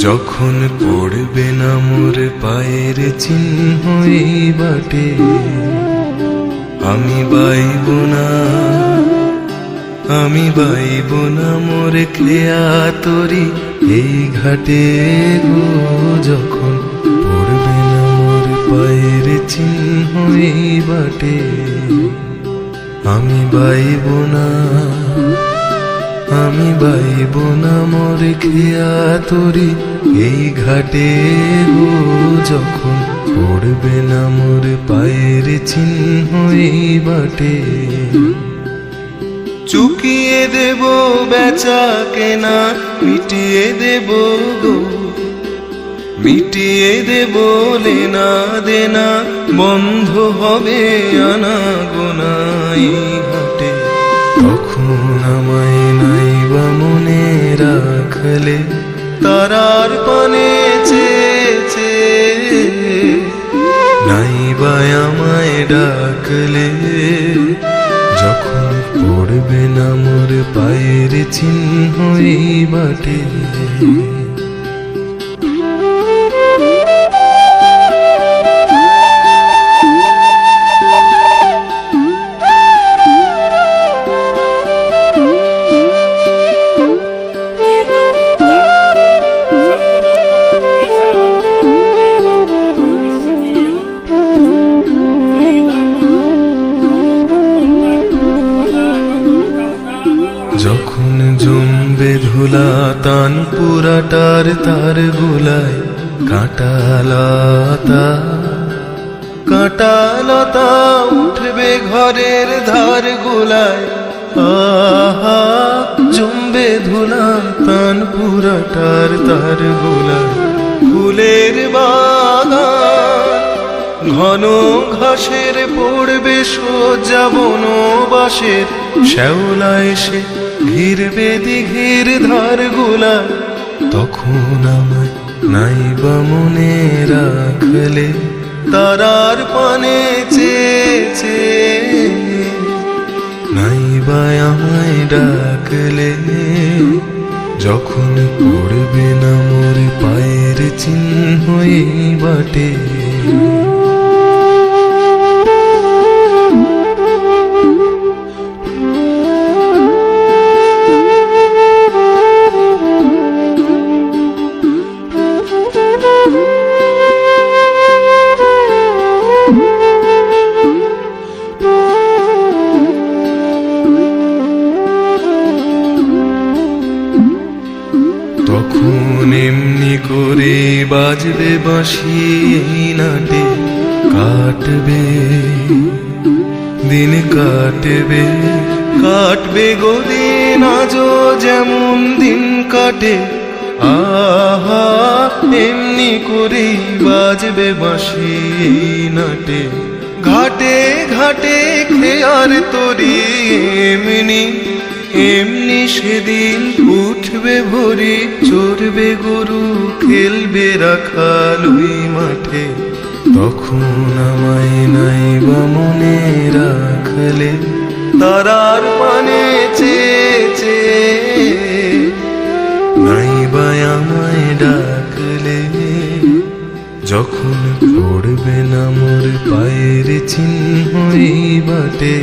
যখন পড়বে না মোর পায়ের চিহ্ন এই বাটে, আমি বাইব না, আমি বাইব না মোর খেয়া তরি এই ঘাটে গো। যখন পড়বে না মোর পায়ের চিহ্ন এই বাটে, আমি বাইব না, আমি বাইব না মোর খেয়া তরি এই ঘাটে গো। যখন পড়বে না মোর পায়ের চিহ্ন এই বাটে, চুকিয়ে দেব বেচা কেনা, মিটিয়ে দেব গো, মিটিয়ে দেব লেনা দেনা, বন্ধ হবে আনা গোনা এই ঘাটে। তখন আমায় নাইবা মনে রাখলে, তারার পানে চেয়েছে, নাইবা আমায় ডাকলে। যখন পড়বে না মোর পায়ের চিহ্ন এই বাটে, যখন জমবে ধুলা তান পুরাটার তার গোলায়, কাঁটালতা কাঁটালতা উঠবে ঘরের ধার গোলায়। আহা জমবে ধুলা তান পুরাটার তার গোলায়, ফুলের বাগান ঘন ঘাসের পড়বে সোজা বনবাসের, শ্যাওলা এসে ঘিরবে দিঘির ধার গোলা। তখন আমায় নাইবা মনে রাখলে, তারার পানে চেয়েছে, নাইবা আমায় ডাকলে। যখন পড়বে না মোর পায়ের চিহ্ন এই বাটে, তখন এমনি করে বাজবে বাঁশি এই নাটে, কাটবে দিন, কাটবে কাটবে গো দিন, আজও যেমন দিন কাটে। আহা এমনি করে বাজবে বাঁশি এই নাটে, ঘাটে ঘাটে খেয়ার তরি এমনি এমনি সেদিন উঠবে ভরি, চড়বে গরু খেলবে রাখাল ওই মাঠে। তখন আমায় নাইবা মনে রাখলে, তারার পানে চেয়েছে, নাইবা আমায় ডাকলে। যখন পড়বে না মোর পায়ের চিহ্ন এই বাটে।